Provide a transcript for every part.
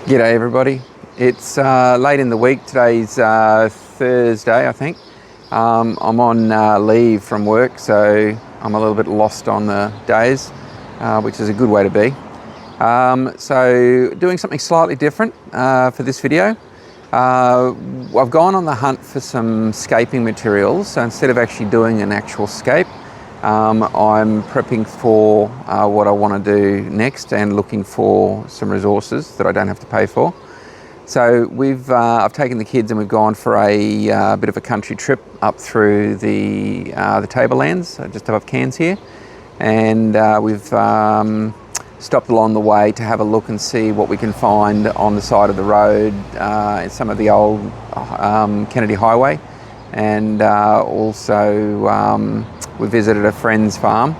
G'day everybody. It's late in the week. Today's Thursday, I think. I'm on leave from work, so I'm a little bit lost on the days, which is a good way to be. So doing something slightly different for this video. I've gone on the hunt for some scaping materials. So instead of actually doing an actual scape, I'm prepping for what I want to do next and looking for some resources that I don't have to pay for. So I've taken the kids and we've gone for a bit of a country trip up through the Tablelands, just above Cairns here, and we've stopped along the way to have a look and see what we can find on the side of the road, in some of the old Cadaghi highway, and also we visited a friend's farm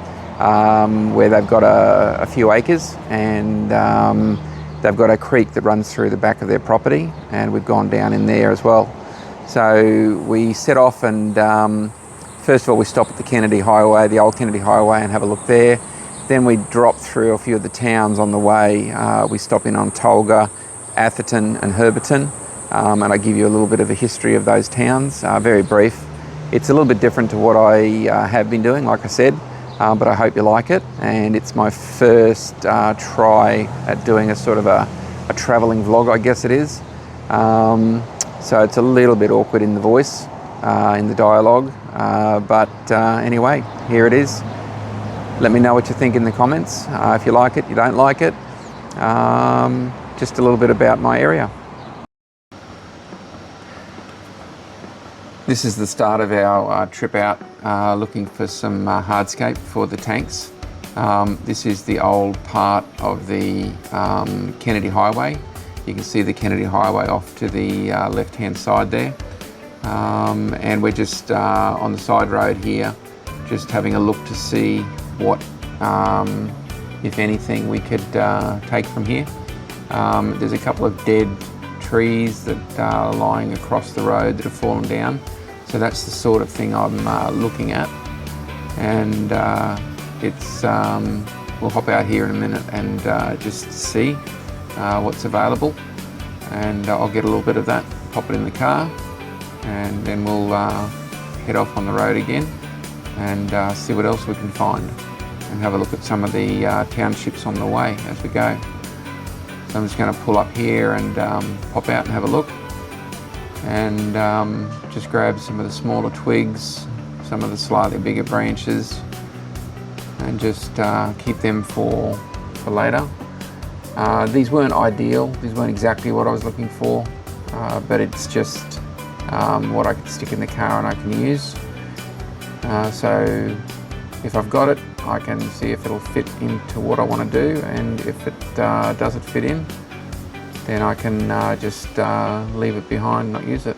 where they've got a few acres, and they've got a creek that runs through the back of their property, and we've gone down in there as well. So we set off, and first of all we stop at the Cadaghi highway, the old Cadaghi highway, and have a look there. Then we drop through a few of the towns on the way. We stop in on Tolga, Atherton and Herberton, and I give you a little bit of a history of those towns, very brief. It's a little bit different to what I have been doing, like I said, but I hope you like it. And it's my first try at doing a sort of a travelling vlog, I guess it is. So it's a little bit awkward in the voice, in the dialogue, but anyway, here it is. Let me know what you think in the comments, if you like it, you don't like it. Just a little bit about my area. This is the start of our trip out, looking for some hardscape for the tanks. This is the old part of the Cadaghi highway. You can see the Cadaghi highway off to the left-hand side there. And we're just on the side road here, just having a look to see what, if anything, we could take from here. There's a couple of dead trees that are lying across the road that have fallen down. So that's the sort of thing I'm looking at, and we'll hop out here in a minute and just see what's available, and I'll get a little bit of that, pop it in the car, and then we'll head off on the road again and see what else we can find, and have a look at some of the townships on the way as we go. So I'm just going to pull up here and pop out and have a look, and just grab some of the smaller twigs, some of the slightly bigger branches, and just keep them for later. These weren't ideal, these weren't exactly what I was looking for, but it's just what I can stick in the car and I can use. So if I've got it, I can see if it'll fit into what I want to do, and if it doesn't fit in, then I can just leave it behind, not use it.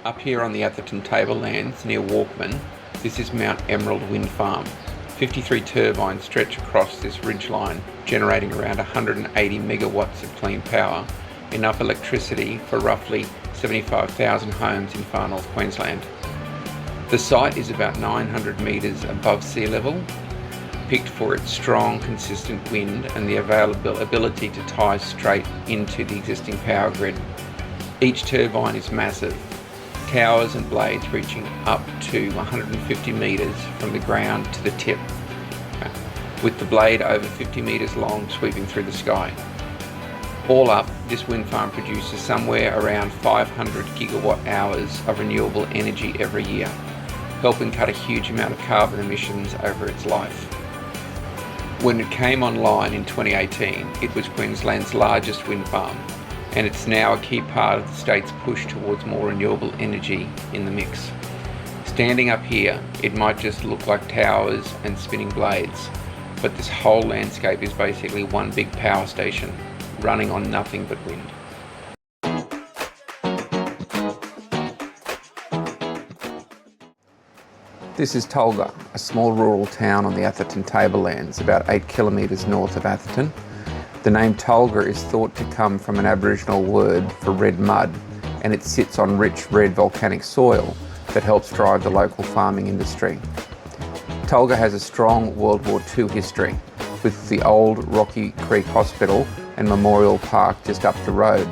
Up here on the Atherton Tablelands near Walkman, this is Mount Emerald Wind Farm. 53 turbines stretch across this ridgeline, generating around 180 megawatts of clean power, enough electricity for roughly 75,000 homes in far north Queensland. The site is about 900 metres above sea level, picked for its strong, consistent wind and the ability to tie straight into the existing power grid. Each turbine is massive, towers and blades reaching up to 150 metres from the ground to the tip, with the blade over 50 metres long sweeping through the sky. All up, this wind farm produces somewhere around 500 gigawatt hours of renewable energy every year, helping cut a huge amount of carbon emissions over its life. When it came online in 2018, it was Queensland's largest wind farm, and it's now a key part of the state's push towards more renewable energy in the mix. Standing up here, it might just look like towers and spinning blades, but this whole landscape is basically one big power station, running on nothing but wind. This is Tolga, a small rural town on the Atherton Tablelands, about 8 kilometres north of Atherton. The name Tolga is thought to come from an Aboriginal word for red mud, and it sits on rich red volcanic soil that helps drive the local farming industry. Tolga has a strong World War II history, with the old Rocky Creek Hospital and Memorial Park just up the road.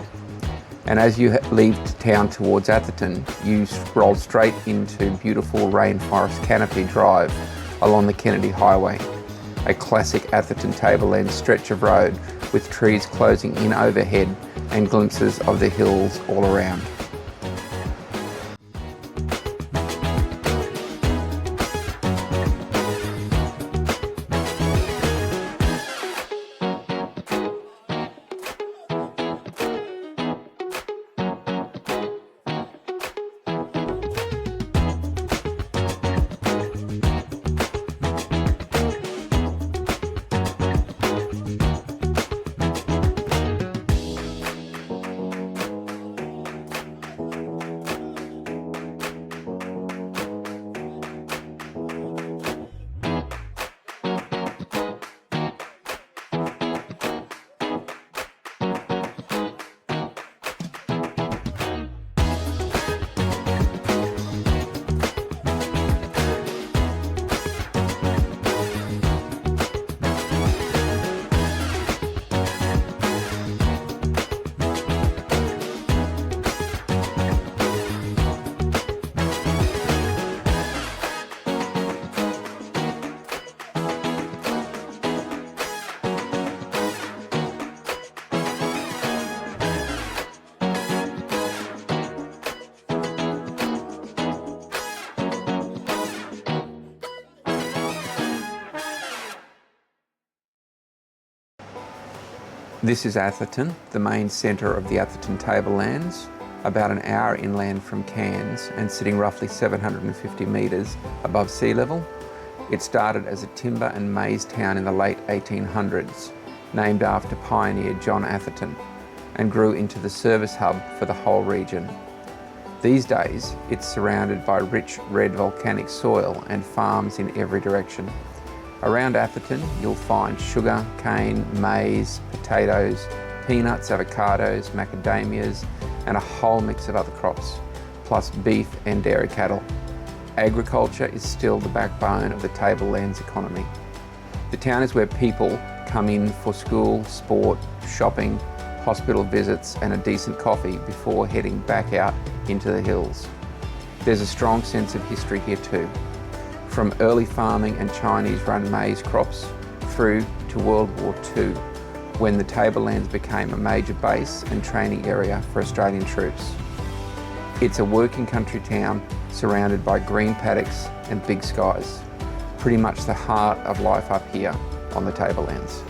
And as you leave town towards Atherton, you roll straight into beautiful Rainforest Canopy Drive along the Kennedy Highway, a classic Atherton Tablelands stretch of road with trees closing in overhead and glimpses of the hills all around. This is Atherton, the main centre of the Atherton Tablelands, about an hour inland from Cairns and sitting roughly 750 metres above sea level. It started as a timber and maize town in the late 1800s, named after pioneer John Atherton, and grew into the service hub for the whole region. These days, it's surrounded by rich red volcanic soil and farms in every direction. Around Atherton, you'll find sugar, cane, maize, potatoes, peanuts, avocados, macadamias, and a whole mix of other crops, plus beef and dairy cattle. Agriculture is still the backbone of the Tablelands economy. The town is where people come in for school, sport, shopping, hospital visits, and a decent coffee before heading back out into the hills. There's a strong sense of history here too. From early farming and Chinese-run maize crops through to World War II, when the Tablelands became a major base and training area for Australian troops. It's a working country town surrounded by green paddocks and big skies, pretty much the heart of life up here on the Tablelands.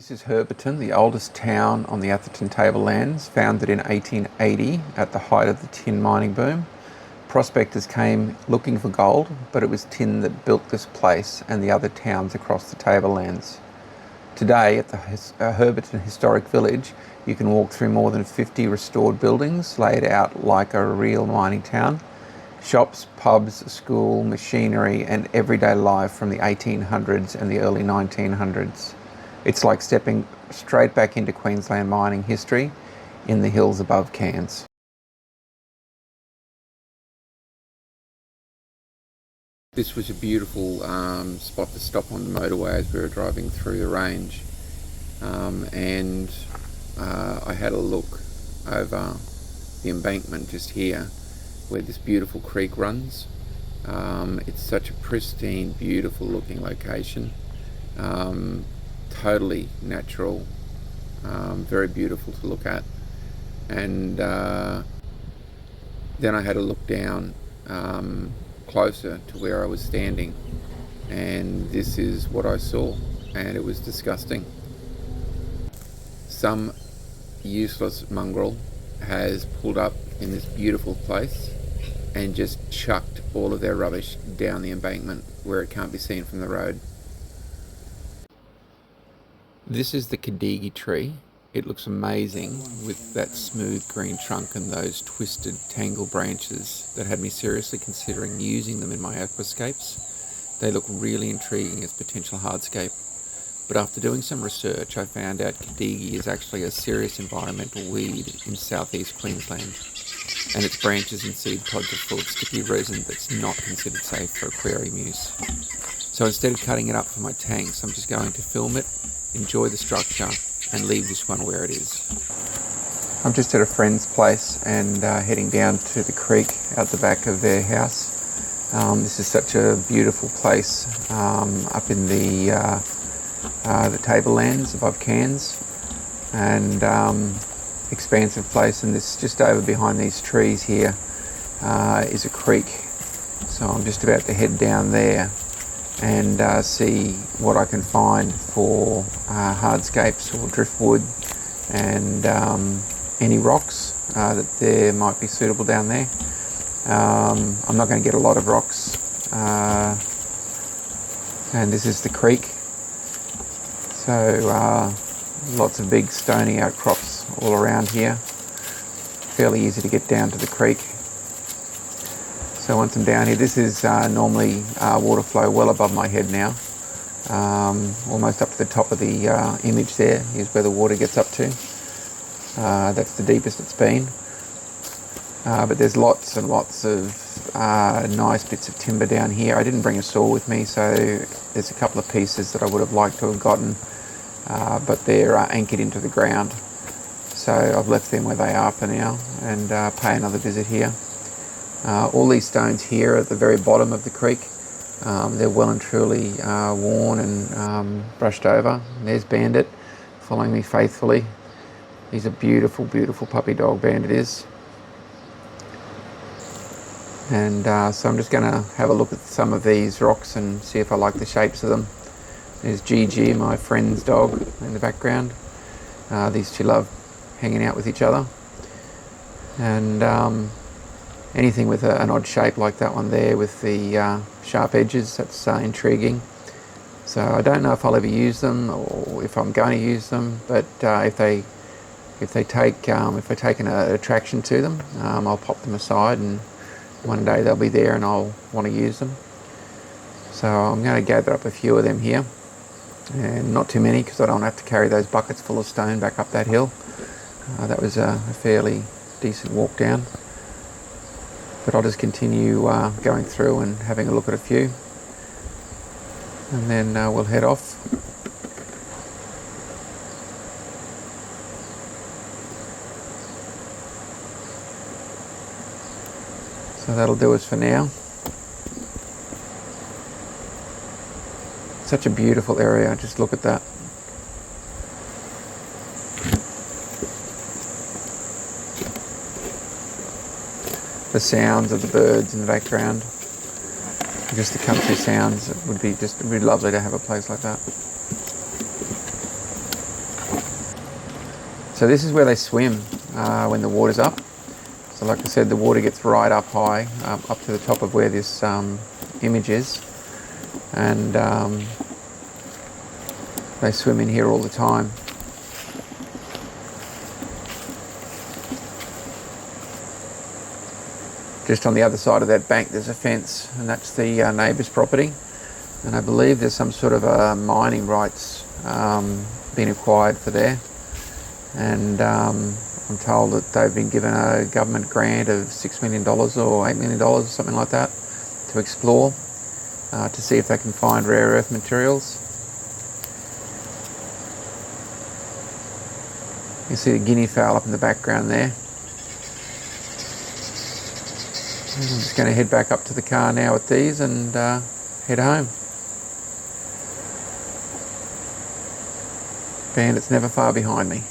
This is Herberton, the oldest town on the Atherton Tablelands, founded in 1880 at the height of the tin mining boom. Prospectors came looking for gold, but it was tin that built this place and the other towns across the Tablelands. Today, at the Herberton Historic Village, you can walk through more than 50 restored buildings laid out like a real mining town. Shops, pubs, a school, machinery, and everyday life from the 1800s and the early 1900s. It's like stepping straight back into Queensland mining history in the hills above Cairns. This was a beautiful spot to stop on the motorway as we were driving through the range, and I had a look over the embankment just here where this beautiful creek runs. It's such a pristine, beautiful looking location, totally natural, very beautiful to look at. And then I had a look down closer to where I was standing, and this is what I saw, and it was disgusting. Some useless mongrel has pulled up in this beautiful place and just chucked all of their rubbish down the embankment where it can't be seen from the road. This is the Cadaghi tree. It looks amazing with that smooth green trunk and those twisted, tangled branches that had me seriously considering using them in my aquascapes. They look really intriguing as potential hardscape. But after doing some research, I found out Cadaghi is actually a serious environmental weed in southeast Queensland, and its branches and seed pods are full of sticky resin that's not considered safe for aquarium use. So instead of cutting it up for my tanks, I'm just going to film it, enjoy the structure, and leave this one where it is. I'm just at a friend's place and heading down to the creek out the back of their house. This is such a beautiful place up in the Tablelands above Cairns, and expansive place. And this just over behind these trees here is a creek. So I'm just about to head down there and see what I can find for hardscapes or driftwood and any rocks that there might be suitable down there. I'm not going to get a lot of rocks, and this is the creek, so lots of big stony outcrops all around here, fairly easy to get down to the creek. So once I'm down here, this is normally water flow well above my head now, almost up to the top of the image there. Here's where the water gets up to. That's the deepest it's been. But there's lots and lots of nice bits of timber down here. I didn't bring a saw with me, so there's a couple of pieces that I would have liked to have gotten, but they're anchored into the ground. So I've left them where they are for now and pay another visit here. All these stones here at the very bottom of the creek, they're well and truly worn and brushed over. And there's Bandit following me faithfully. He's a beautiful, beautiful puppy dog, Bandit is. And so I'm just going to have a look at some of these rocks and see if I like the shapes of them. There's Gigi, my friend's dog, in the background. These two love hanging out with each other. And anything with an odd shape like that one there with the sharp edges, that's intriguing. So I don't know if I'll ever use them or if I'm going to use them, but if I take an attraction to them, I'll pop them aside, and one day they'll be there and I'll want to use them. So I'm going to gather up a few of them here, and not too many because I don't have to carry those buckets full of stone back up that hill. That was a fairly decent walk down. But I'll just continue going through and having a look at a few, and then we'll head off. So that'll do us for now. Such a beautiful area, just look at that. The sounds of the birds in the background, just the country sounds. It would be just really lovely to have a place like that. So this is where they swim when the water's up. So like I said, the water gets right up high, up to the top of where this image is. And they swim in here all the time. Just on the other side of that bank there's a fence, and that's the neighbour's property. And I believe there's some sort of mining rights being acquired for there. And I'm told that they've been given a government grant of $6 million or $8 million, something like that, to explore, to see if they can find rare earth materials. You see the guinea fowl up in the background there. I'm just going to head back up to the car now with these and head home. Bandit's never far behind me.